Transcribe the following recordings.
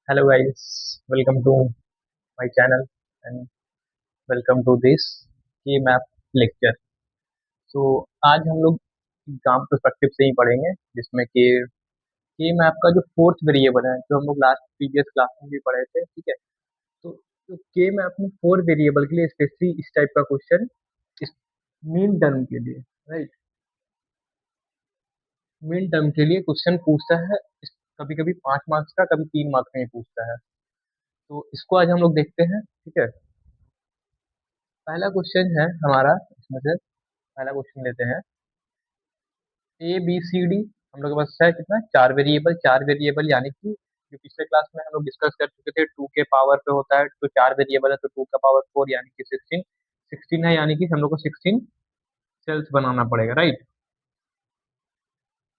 Hello guys, welcome to my channel and welcome to this K-map lecture. So आज हम लोग exam perspective से ही पढ़ेंगे जिसमें के मैप का जो फोर्थ वेरिएबल है जो हम लोग लास्ट प्रीवियस क्लास में भी पढ़े थे, ठीक है। तो के मैप में फोर वेरिएबल के लिए स्पेशली इस टाइप का क्वेश्चन इस मीन टर्म के लिए, राइट, मीन टर्म के लिए क्वेश्चन पूछता है। कभी कभी 5 मार्क्स का, कभी 3 मार्क्स में ही पूछता है। तो इसको आज हम लोग देखते हैं, ठीक है। पहला क्वेश्चन है हमारा, इसमें से पहला क्वेश्चन लेते हैं। ए बी सी डी हम लोग के पास है कितना, चार वेरिएबल यानी कि जो पिछले क्लास में हम लोग डिस्कस कर चुके थे, टू के पावर पे होता है तो चार वेरिएबल है तो टू का पावर फोर यानी कि 16। 16 है यानी कि हम लोग को 16 सेल्स बनाना पड़ेगा, राइट।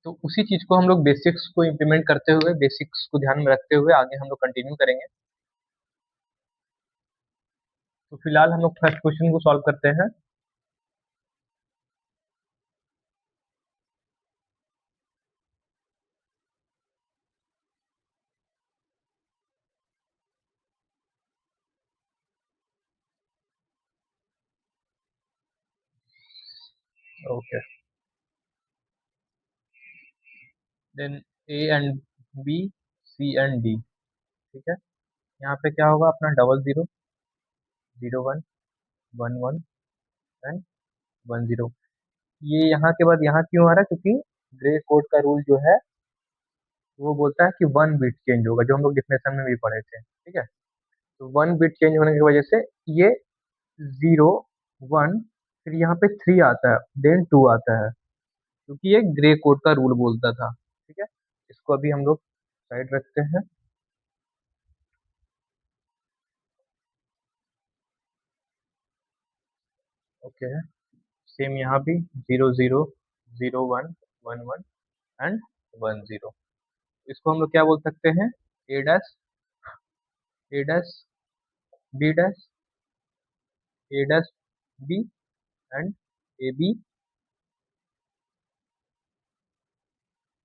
तो उसी चीज को हम लोग बेसिक्स को इम्प्लीमेंट करते हुए, बेसिक्स को ध्यान में रखते हुए आगे हम लोग कंटिन्यू करेंगे। तो फिलहाल हम लोग फर्स्ट क्वेश्चन को सॉल्व करते हैं। Okay, then A and B, C and D, ठीक है। यहाँ पे क्या होगा अपना, double zero, zero one, one one and one zero. ये यहाँ के बाद यहाँ क्यों आ रहा है, क्योंकि ग्रे कोड का रूल जो है वो बोलता है कि वन बिट चेंज होगा, जो हम लोग डिफिनेशन में भी पढ़े थे, ठीक है। तो वन बिट चेंज होने की वजह से ये जीरो, वन, फिर यहाँ पे थ्री आता है, देन टू आता है, क्योंकि ये ग्रे कोड का रूल बोलता था, ठीक है। इसको अभी हम लोग साइड रखते हैं। ओके, सेम यहाँ भी zero zero, zero one, one one and one zero. इसको हम लोग क्या बोल सकते हैं, A dash, A dash, B dash, A dash B and A B.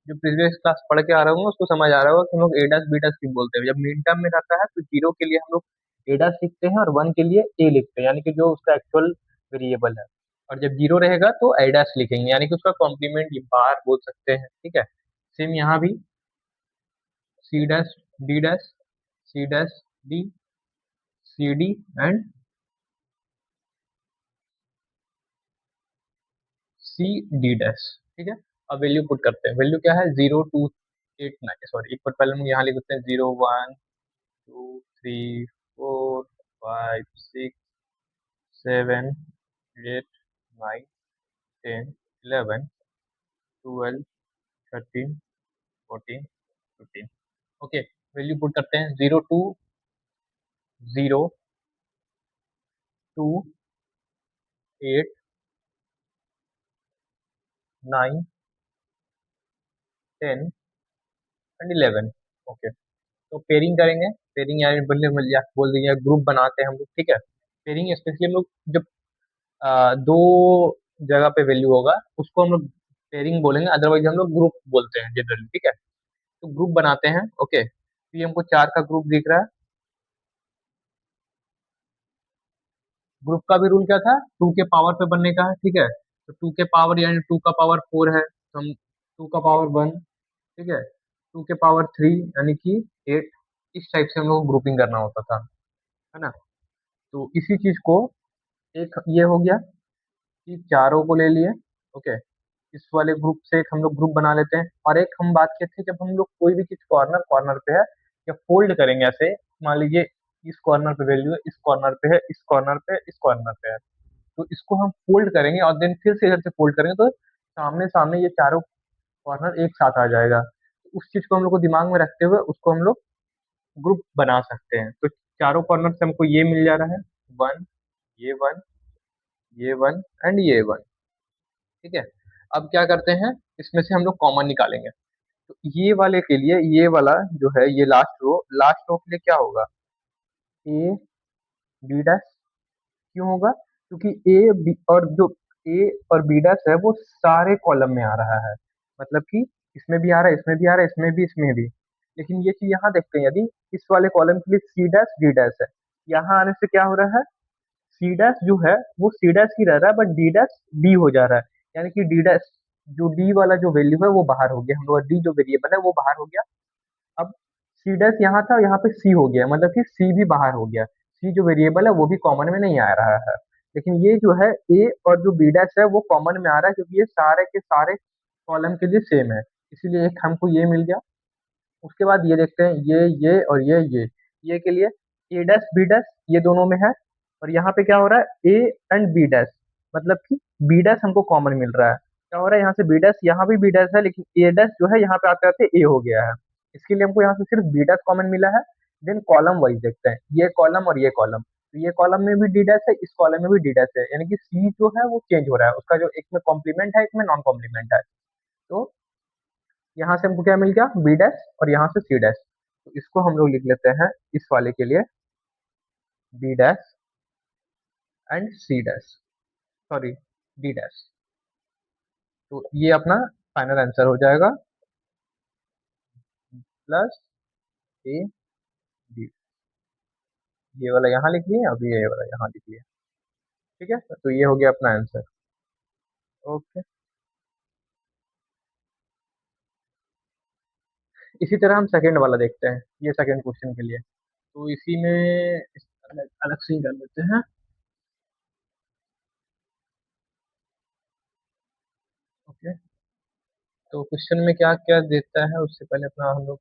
जो प्रीवियस क्लास पढ़ के आ रहा हूँ उसको समझ आ रहा होगा कि हम लोग ए डैश बी डैश क्यों बोलते हैं। जब मिड टर्म में रहता है तो जीरो के लिए हम लोग ए डैश लिखते हैं और वन के लिए ए लिखते हैं, यानी कि जो उसका एक्चुअल वेरिएबल है। और जब जीरो रहेगा तो ए डैश लिखेंगे, यानी कि उसका कॉम्प्लीमेंट बार बोल सकते हैं, ठीक है। सेम यहाँ भी C dash, D dash, C dash D, C D and C D dash, ठीक है। अब वैल्यू पुट करते हैं। वैल्यू क्या है, zero two eight nine, sorry एक बार पहले हम यहाँ लिख देते हैं, zero one two three four five six seven eight nine ten eleven twelve thirteen fourteen fifteen. Okay, value put करते हैं, zero two, zero two eight nine ten and eleven. Okay, तो पेयरिंग करेंगे। पेयरिंग यानी बोल दीजिए group बनाते हैं हम लोग, ठीक है। पेयरिंग स्पेशली हम लोग जब दो जगह पे वैल्यू होगा उसको हम लोग पेयरिंग बोलेंगे, अदरवाइज हम लोग ग्रुप बोलते हैं जनरली, ठीक है। तो ग्रुप बनाते हैं। ओके, तो ये हमको चार का ग्रुप दिख रहा है। ग्रुप का भी रूल क्या था, टू के पावर पे बनने का है, ठीक है। तो टू के पावर यानी टू का पावर फोर है तो हम टू का पावर वन, ठीक है। टू के पावर थ्री यानी कि एट। इस टाइप से हम लोग को ग्रुपिंग करना होता था, है ना। तो इसी चीज को, एक ये हो गया कि चारों को ले लिए। ओके, इस वाले ग्रुप से एक हम लोग ग्रुप बना लेते हैं। और एक हम बात किए थे, जब हम लोग कोई भी चीज कॉर्नर कॉर्नर पे है या फोल्ड करेंगे ऐसे, मान लीजिए इस कॉर्नर पे वैल्यू है, इस कॉर्नर पे है, इस कॉर्नर पे है, इस कॉर्नर पे है, तो इसको हम फोल्ड करेंगे और देन फिर से इधर से फोल्ड करेंगे तो सामने सामने ये चारों कॉर्नर एक साथ आ जाएगा। तो उस चीज को हम लोग को दिमाग में रखते हुए उसको हम लोग ग्रुप बना सकते हैं। तो चारों कॉर्नर से हमको ये मिल जा रहा है, वन, ये वन, ये वन एंड ये वन, ठीक है। अब क्या करते हैं, इसमें से हम लोग कॉमन निकालेंगे। तो ये वाले के लिए, ये वाला जो है, ये लास्ट रो के लिए क्या होगा, ए बी डैश। क्यों होगा, क्योंकि ए बी और जो ए और बी डैश है वो सारे कॉलम में आ रहा है, मतलब कि इसमें भी आ रहा है, इसमें भी आ रहा है, इसमें भी, इसमें भी। लेकिन ये चीज यहाँ देखते हैं, यदि इस वाले कॉलम के लिए सी डैश डी डैश है। यहाँ आने से क्या हो रहा है, सी डैश जो है वो सी डैश ही रह रहा है, बट डी डैश डी हो जा रहा है। यानी कि डी डैश जो डी वाला जो वैल्यू है वो बाहर हो गया, हम लोग डी जो वेरिएबल है वो बाहर हो गया। अब सी डैश यहाँ था, यहाँ पे सी हो गया, मतलब कि सी भी बाहर हो गया। सी जो वेरिएबल है वो भी कॉमन में नहीं आ रहा है। लेकिन ये जो है ए और जो बी डैश है वो कॉमन में आ रहा है, क्योंकि ये सारे के सारे कॉलम के लिए सेम है, इसीलिए एक हमको ये मिल गया। उसके बाद ये देखते हैं ये और ये के लिए ए डैश बी डैश ये दोनों में है। और यहाँ पे क्या हो रहा है, ए एंड बी डैश, मतलब कि बी डैश हमको कॉमन मिल रहा है। क्या हो रहा है, यहाँ से बी डैश, यहाँ भी बी डैश है, लेकिन ए डैश जो है यहाँ पे आते आते ए हो गया है। इसके लिए हमको यहाँ से सिर्फ बी डैश कॉमन मिला है। देन कॉलम वाइज देखते हैं, ये कॉलम और ये कॉलम, तो ये कॉलम में भी डी डैश है, इस कॉलम में भी डी डैश है, यानी कि सी जो है वो चेंज हो रहा है, उसका जो एक में कॉम्प्लीमेंट है एक में नॉन कॉम्प्लीमेंट है। तो यहाँ से हमको क्या मिल गया, बी डैश और यहाँ से सी डैश। तो इसको हम लोग लिख लेते हैं इस वाले के लिए B dash and C dash, sorry D dash. तो ये अपना फाइनल आंसर हो जाएगा, प्लस ए डी। ये वाला यहाँ लिख लिए, अभी ये वाला यहाँ लिख लिया। ठीक है, तो ये हो गया अपना आंसर। ओके, इसी तरह हम सेकंड वाला देखते हैं, ये सेकंड क्वेश्चन के लिए। तो इसी में अलग अलग से ही कर लेते हैं। ओके, तो क्वेश्चन में क्या क्या देता है उससे पहले अपना हम लोग,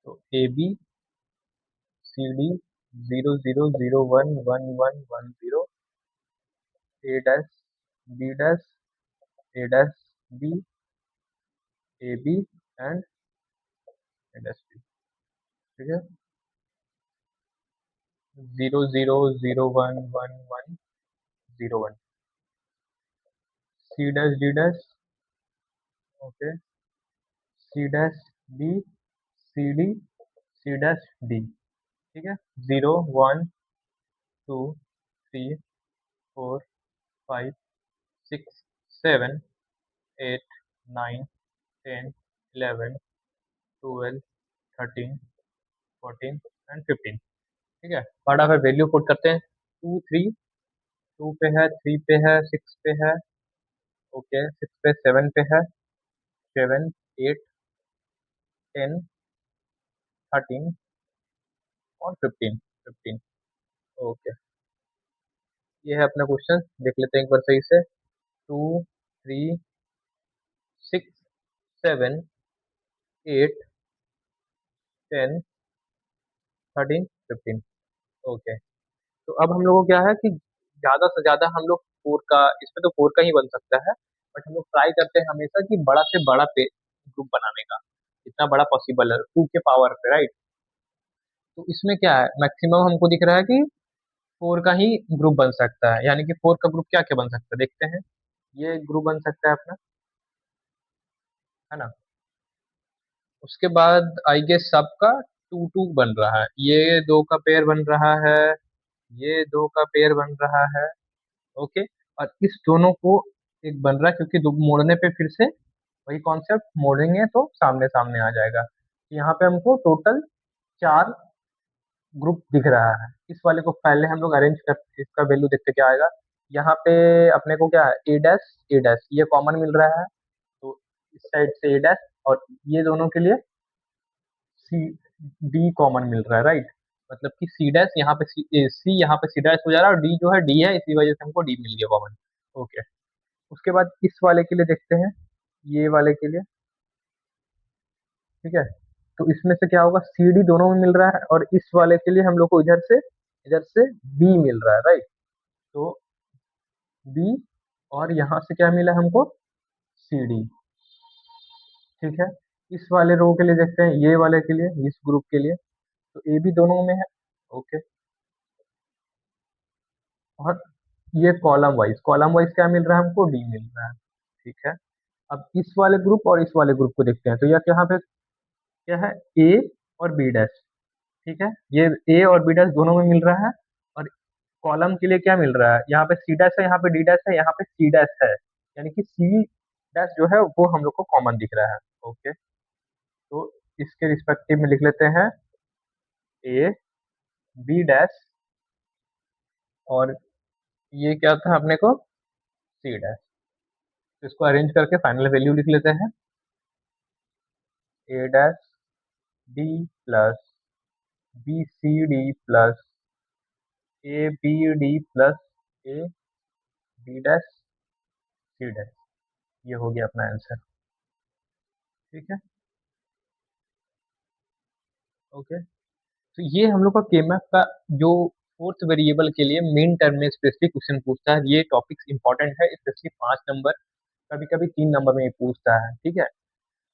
तो A B C D 00011110, A dash B dash A dash B A B and A dash B. ठीक है, 00011101, C dash D dash, okay, C dash D C D C dash D. ठीक है, 01 2 3 4 5 6 7 8 9 10 11 12 13 14 एंड 15। ठीक है, फटाफट value put करते हैं। 2 3, 2 पे है, 3 पे है, 6 पे है, ओके, 6 पे, 7 पे है, 7 8 10 13 और 15। ओके, ये है अपना क्वेश्चन, देख लेते हैं एक बार सही से। 2 3 6 7 8 10 13 15। ओके, तो अब हम लोगों को क्या है कि ज्यादा से ज्यादा हम लोग फोर का, इसमें तो फोर का ही बन सकता है, बट हम लोग ट्राई करते हैं हमेशा कि बड़ा से बड़ा पे ग्रुप बनाने का, जितना बड़ा पॉसिबल है टू के पावर पे, राइट। तो इसमें क्या है, मैक्सिमम हमको दिख रहा है कि फोर का ही ग्रुप बन सकता है, यानी कि फोर का ग्रुप क्या क्या बन सकता है देखते हैं। ये ग्रुप बन सकता है अपना, है ना। उसके बाद आई गेस सबका टू टू बन रहा है, ये दो का पेयर बन रहा है, ये दो का पेयर बन रहा है। ओके, और इस दोनों को एक बन रहा है, क्योंकि मोड़ने पे फिर से वही कॉन्सेप्ट, मोड़ेंगे तो सामने सामने आ जाएगा। यहाँ पे हमको टोटल 4 ग्रुप दिख रहा है। इस वाले को पहले हम लोग अरेंज कर, इसका वैल्यू देखते क्या आएगा। यहाँ पे अपने को क्या है, ए डैश ये कॉमन मिल रहा है, तो इस साइड से ए डैश, और ये दोनों के लिए सी डी कॉमन मिल रहा है, राइट। मतलब कि सी डैश यहाँ पे सी यहाँ पे सी डैश हो जा रहा है, और डी जो है डी है, इसी वजह से हमको डी मिल गया कॉमन। ओके, उसके बाद इस वाले के लिए देखते हैं, ये वाले के लिए। ठीक है, तो इसमें से क्या होगा, सी डी दोनों में मिल रहा है, और इस वाले के लिए हम लोग को इधर से बी मिल रहा है, राइट। तो बी, और यहाँ से क्या मिला हमको, सी डी। ठीक है, इस वाले रो के लिए देखते हैं, ये वाले के लिए, इस ग्रुप के लिए, तो ए भी दोनों में है। ओके, और ये कॉलम वाइज क्या मिल रहा है हमको, डी मिल रहा है। ठीक है, अब इस वाले ग्रुप और इस वाले ग्रुप को देखते हैं, तो यह यहाँ पे क्या है, ए और बी डैश। ठीक है, ये ए और बी डैश दोनों में मिल रहा है। और कॉलम के लिए क्या मिल रहा है, यहाँ पे सी डैश है, यहाँ पे डी डैश है, यहाँ पे सी डैश है, यानी कि सी डैश जो है वो हम लोग को कॉमन दिख रहा है। ओके, तो इसके रिस्पेक्टिव में लिख लेते हैं ए बी डैश, और ये क्या था अपने को, सी डैश। तो इसको अरेंज करके फाइनल वैल्यू लिख लेते हैं, A dash D plus B C D plus A B D plus A B dash C dash. ये हो गया अपना आंसर। ठीक है, ओके। तो ये हम लोग का केमैप का जो फोर्थ वेरिएबल के लिए मेन टर्म में स्पेसिफिक क्वेश्चन पूछता है, ये टॉपिक इंपॉर्टेंट है, स्पेशली 5 नंबर, कभी कभी 3 नंबर में ये पूछता है। ठीक है,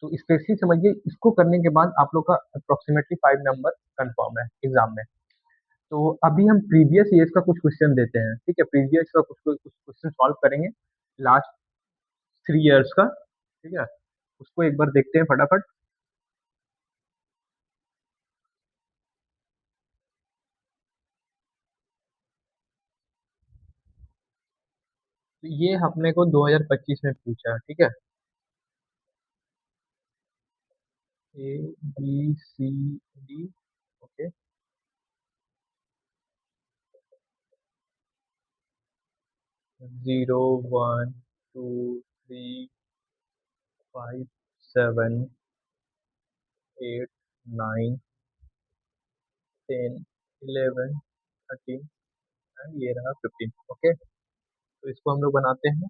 तो स्पेशली समझिए, इसको करने के बाद आप लोग का अप्रोक्सीमेटली 5 नंबर कंफर्म है एग्जाम में। तो अभी हम प्रीवियस ईयर्स का कुछ क्वेश्चन देते हैं। ठीक है, प्रीवियस का कुछ कुछ क्वेश्चन सॉल्व करेंगे, लास्ट 3 ईयर्स का। ठीक है, उसको एक बार देखते हैं फटाफट। तो ये अपने को 2025 में पूछा है। ठीक है, A B C D, okay, 0, 1, 2, 3, 5, 7, 8, 9, 10, 11, 13 and ये रहा 15। ओके, तो इसको हम लोग बनाते हैं।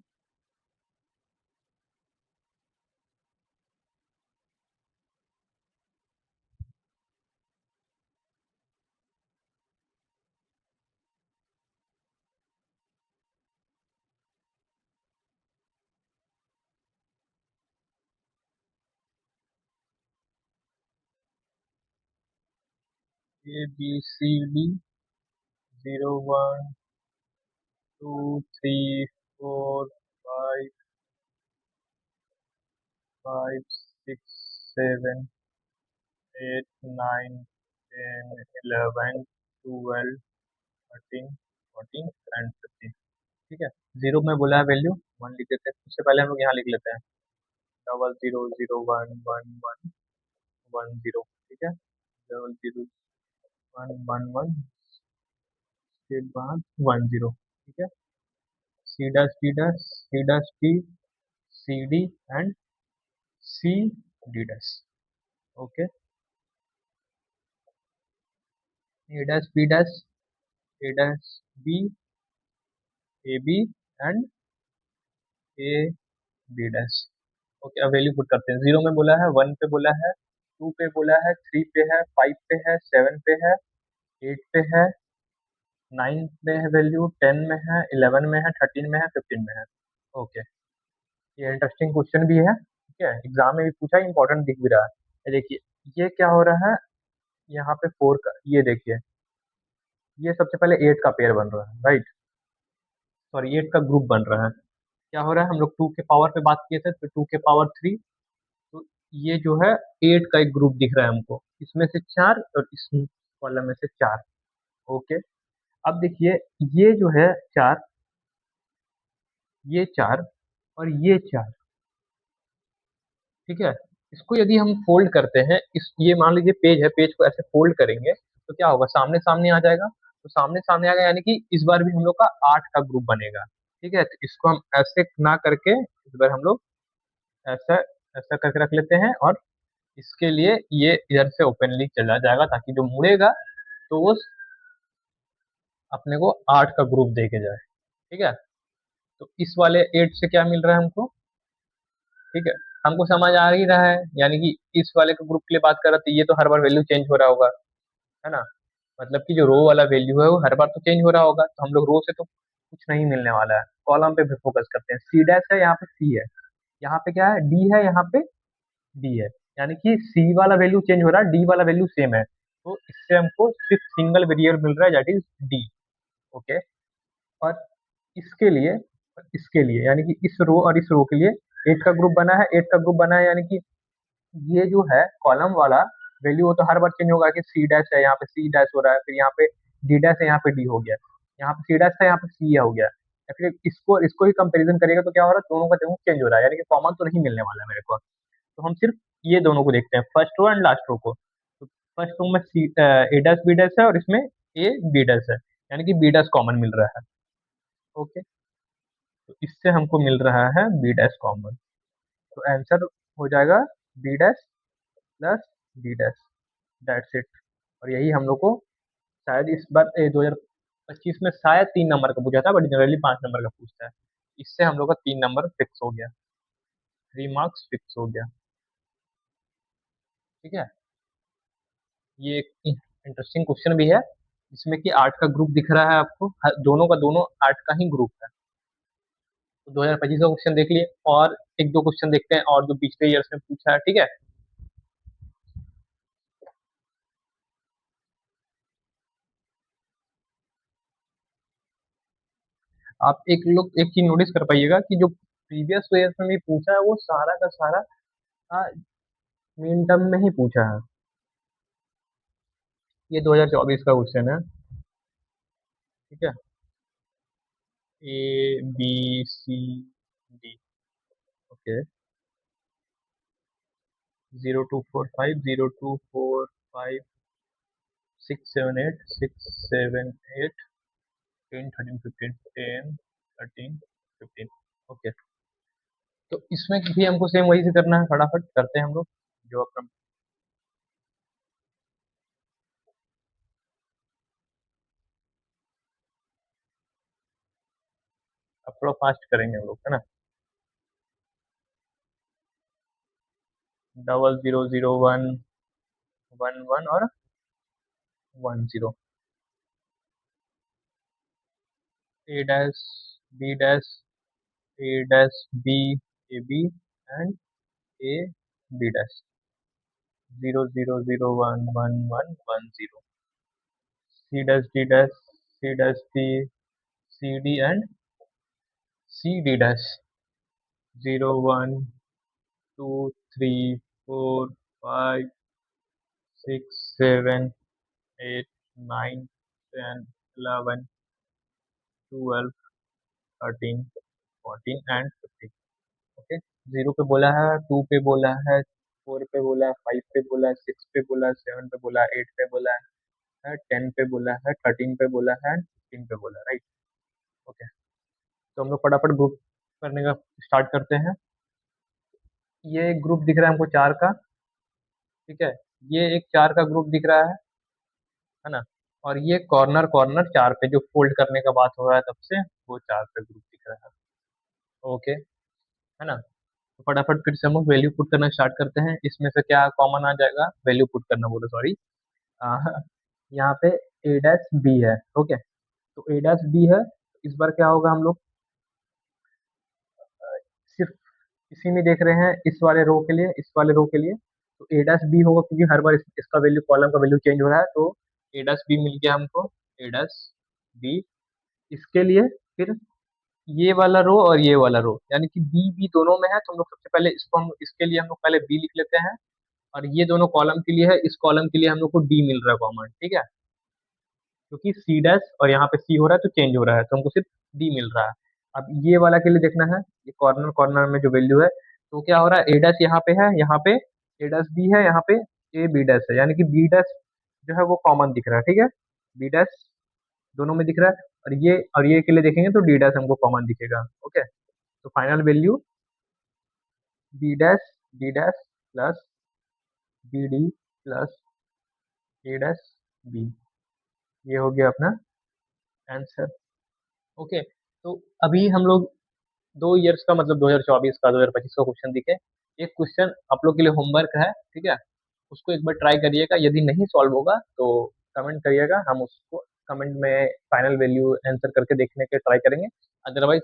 A B C D, 0, 1, 2, 3, 4, 5, 6, 7, 8, 9, 10, 11, 12, 13, 14 and 15। ठीक है, जीरो में बोला है वैल्यू, 1 लिख देते हैं, उससे पहले हम लोग यहाँ लिख लेते हैं 00011110। ठीक है, 001111 के बाद 10। ठीक है, C dash D dash C dash D C D and C D dash. Okay, A dash B dash A dash B A B and A B dash. Okay, अब वैल्यू पुट करते हैं। 0 में बोला है, 1 पे बोला है, 2 पे बोला है, 3 पे है, 5 पे है, 7 पे है, 8 पे है, 9 में है वैल्यू, 10 में है, 11 में है, 13 में है, 15 में है। ओके, ये इंटरेस्टिंग क्वेश्चन भी है। ठीक है, एग्जाम में भी पूछा, इंपॉर्टेंट दिख भी रहा है। ये देखिए, ये क्या हो रहा है, यहाँ पे 4 का, ये देखिए, ये सबसे पहले 8 का पेयर बन रहा है, राइट, सॉरी 8 का ग्रुप बन रहा है। क्या हो रहा है, हम लोग 2 के पावर पे बात किए थे, तो 2 के पावर 3, तो ये जो है 8 का एक ग्रुप दिख रहा है हमको, इसमें से 4 और इस कॉलम में से 4। ओके, अब देखिए, ये जो है 4, ये 4 और ये 4। ठीक है, इसको यदि हम फोल्ड करते हैं, इस ये मान लीजिए पेज है, पेज को ऐसे फोल्ड करेंगे तो क्या होगा, सामने सामने आ जाएगा। तो सामने सामने आ गया, यानी कि इस बार भी हम लोग का 8 का ग्रुप बनेगा। ठीक है, तो इसको हम ऐसे ना करके इस बार हम लोग ऐसा ऐसा करके रख लेते हैं, और इसके लिए ये इधर से ओपनली चला जाएगा, ताकि जो मुड़ेगा तो वो अपने को 8 का ग्रुप दे के जाए। ठीक है, तो इस वाले 8 से क्या मिल रहा है हमको, ठीक है, हमको समझ आ ही रहा है, यानी कि इस वाले के ग्रुप के लिए बात कर रहा था, ये तो हर बार वैल्यू चेंज हो रहा होगा, है ना, मतलब कि जो रो वाला वैल्यू है वो हर बार तो चेंज हो रहा होगा, तो हम लोग रो से तो कुछ नहीं मिलने वाला है, कॉलम पे भी फोकस करते हैं। सी डैश है, यहाँ पे सी है, यहाँ पे क्या है, डी है, यहाँ पे डी है, यानी कि सी वाला वैल्यू चेंज हो रहा है, डी वाला वैल्यू सेम है, तो इससे हमको सिर्फ सिंगल वेरिएबल मिल रहा है, दैट इज डी। ओके, और इसके लिए, यानी कि इस रो और इस रो के लिए 8 का ग्रुप बना है, 8 का ग्रुप बना है, यानी कि ये जो है कॉलम वाला, वैल्यू हो तो हर बार चेंज होगा कि सी डैश है, यहाँ पे सी डैश हो रहा है, फिर यहाँ पे डी डैश है, यहाँ पे डी हो गया, यहाँ पे सी डैश था, यहाँ पे सी हो गया, या फिर इसको इसको ही कंपैरिजन करेगा तो क्या हो रहा है, दोनों का दोनों चेंज हो रहा है, यानी कि कॉमन तो नहीं मिलने वाला है मेरे को। तो हम सिर्फ ये दोनों को देखते हैं, first row and last row को। तो फर्स्ट रो में C A dash B dash है और इसमें ए बी डैश है, यानी कि बी डैश कॉमन मिल रहा है। ओके, तो इससे हमको मिल रहा है बी डैश कॉमन। तो आंसर हो जाएगा B dash plus B dash, that's it. और यही हम लोग को शायद इस बार 2025 में शायद 3 नंबर का पूछा था, बट जनरली 5 नंबर का पूछता है। इससे हम लोग का 3 नंबर फिक्स हो गया, 3 मार्क्स फिक्स हो गया। ठीक है, ये एक इंटरेस्टिंग क्वेश्चन भी है, जिसमें कि आर्ट का ग्रुप दिख रहा है आपको, दोनों का दोनों आर्ट का ही ग्रुप है। तो 2025 का क्वेश्चन देख लिए, और एक दो क्वेश्चन देखते हैं और जो पिछले ईयर्स में पूछा है। ठीक है, आप एक चीज नोटिस कर पाइएगा कि जो प्रीवियस ईयर्स में भी पूछा है वो सारा का सारा मेन टर्म में ही पूछा है। ये 2024 का क्वेश्चन है। ठीक है, ABCD। ओके, 0245 0245 678 678 10 13 15 10 13 15। ओके, तो इसमें भी हमको सेम वही से करना है, फटाफट करते हैं हम लोग जो अपना। अब थोड़ा फास्ट करेंगे हम लोग, है ना। 000111 और 10, A dash B dash A dash B AB and A B dash, 00011110, C dash D dash C dash D C D and C D dash, 01 2 3 4 5 6 7 8 9 10 11 12 13 14 and 15। Okay, 0 पे बोला है, 2 पे बोला है, 4 पे बोला है, 5 पे बोला है, 6 पे बोला है, 7 पे बोला है, 8 पे बोला है, 10 पे बोला है, 13 पे बोला है, 15 पे बोला है, राइट। ओके, तो हम लोग फटाफट ग्रुप करने का स्टार्ट करते हैं। ये एक ग्रुप दिख रहा है हमको 4 का। ठीक है, ये एक 4 का ग्रुप दिख रहा है ना। और ये कॉर्नर कॉर्नर 4 पे जो फोल्ड करने का बात हो रहा है तब से, वो 4 पे ग्रुप दिख रहा है। ओके, है ना। तो फटाफट फिर से हम लोग वैल्यू पुट करना स्टार्ट करते हैं। इसमें से क्या कॉमन आ जाएगा, वैल्यू पुट करना बोलो, सॉरी। यहाँ पे ए डैश बी है। ओके, तो ए डैश बी है, इस बार क्या होगा, हम लोग सिर्फ इसी में देख रहे हैं, इस वाले रो के लिए, इस वाले रो के लिए। तो ए डैश बी होगा, क्योंकि हर बार इसका वैल्यू, कॉलम का वैल्यू चेंज हो रहा है, तो ए डैश बी मिल गया हमको, ए डैश बी। इसके लिए फिर ये वाला रो और ये वाला रो, यानी कि बी बी दोनों में है, तो हम लोग सबसे पहले इसको, हम इसके लिए हम लोग पहले बी लिख लेते हैं। और ये दोनों कॉलम के लिए है, इस कॉलम के लिए हम लोग को डी मिल रहा है कॉमन। ठीक है, क्योंकि सी डैश और यहाँ पे सी हो रहा है तो चेंज हो रहा है, तो हमको सिर्फ डी मिल रहा है। अब ये वाला के लिए देखना है, ये कॉर्नर कॉर्नर में जो वैल्यू है, तो क्या हो रहा है, ए डैश यहाँ पे है, यहाँ पे ए डैश बी है, यहाँ पे ए बी डैश है, यानी कि बी डैश जो है वो कॉमन दिख रहा है। ठीक है, बी डैश दोनों में दिख रहा है, और ये के लिए देखेंगे तो डी डैश हमको कॉमन दिखेगा। ओके, तो final value B dash plus B D plus A dash B, ये हो गया अपना आंसर। ओके, तो अभी हम लोग 2 ईयर्स का, मतलब 2024 का 2025 का क्वेश्चन दिखे। एक क्वेश्चन आप लोग के लिए होमवर्क है। ठीक है, उसको एक बार ट्राई करिएगा, यदि नहीं सॉल्व होगा तो कमेंट करिएगा, हम उसको कमेंट में फाइनल वैल्यू आंसर करके देखने के ट्राई करेंगे। अदरवाइज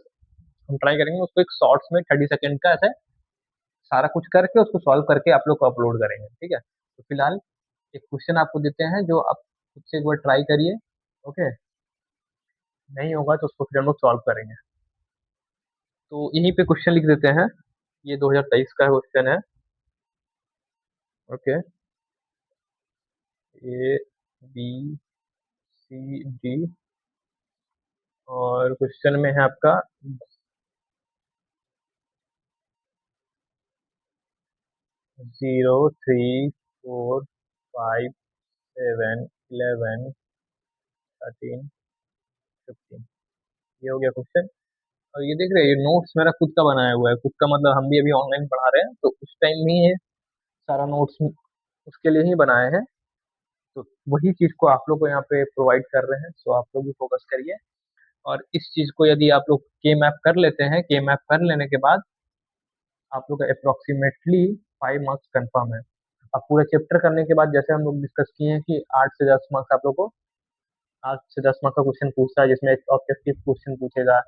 हम ट्राई करेंगे उसको एक शॉर्ट्स में 30 सेकंड का ऐसे सारा कुछ करके उसको सॉल्व करके आप लोग को अपलोड करेंगे। ठीक है, तो फिलहाल एक क्वेश्चन आपको देते हैं जो आप खुद से एक बार ट्राई करिए। ओके, नहीं होगा तो उसको फिर हम लोग सॉल्व करेंगे। तो यहीं पे क्वेश्चन लिख देते हैं, ये 2023 का क्वेश्चन है। Okay, A B C D, और क्वेश्चन में है आपका 0, 3, 4, 5, 7, 11, 15, ये हो गया क्वेश्चन। और ये देख रहे हैं, ये नोट्स मेरा खुद का बनाया हुआ है, खुद का मतलब हम भी अभी ऑनलाइन पढ़ा रहे हैं, तो उस टाइम में ये सारा नोट्स उसके लिए ही बनाए हैं। तो वही चीज को आप लोग को यहाँ पे प्रोवाइड कर रहे हैं, सो आप लोग भी फोकस करिए। और इस चीज को यदि आप लोग के मैप कर लेते हैं, के मैप कर लेने के बाद आप लोग का अप्रोक्सीमेटली 5 मार्क्स कंफर्म है। अब पूरा चैप्टर करने के बाद जैसे हम लोग डिस्कस किए हैं कि 8 से 10 मार्क्स आप लोग को, 8 से 10 मार्क्स का क्वेश्चन पूछता है, जिसमें एक ऑब्जेक्टिव क्वेश्चन पूछेगा,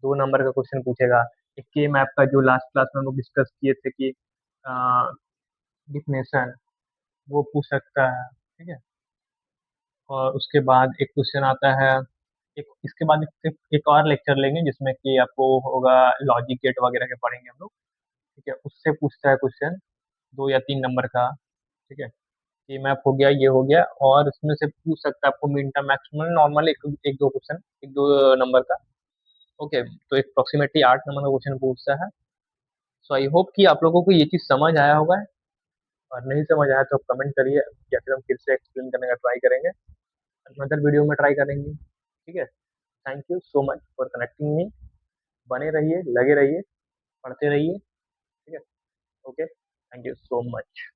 2 नंबर का क्वेश्चन पूछेगा, एक के मैप का जो लास्ट क्लास में हम लोग डिस्कस किए थे कि डिफिनेशन, वो पूछ सकता है। ठीक है। और उसके बाद एक क्वेश्चन आता है, एक इसके बाद एक और लेक्चर लेंगे जिसमें कि आपको होगा लॉजिक गेट वगैरह के पढ़ेंगे हम लोग। ठीक है, उससे पूछता है क्वेश्चन 2 या 3 नंबर का। ठीक है, ये मैप हो गया, ये हो गया, और इसमें से पूछ सकता है आपको मिन टर्म मैक्सिमम नॉर्मल एक एक दो क्वेश्चन, 1-2 नंबर का। ओके, तो एक अप्रोक्सीमेटली 8 नंबर का क्वेश्चन पूछता है। सो आई होप कि आप लोगों को ये चीज समझ आया होगा, और नहीं समझ आया तो कमेंट करिए, या फिर हम फिर से एक्सप्लेन करने का ट्राई करेंगे, अदर वीडियो में ट्राई करेंगे। ठीक है। Thank you so much for connecting me. बने रहिए, लगे रहिए, पढ़ते रहिए। ठीक है। Okay, thank you so much.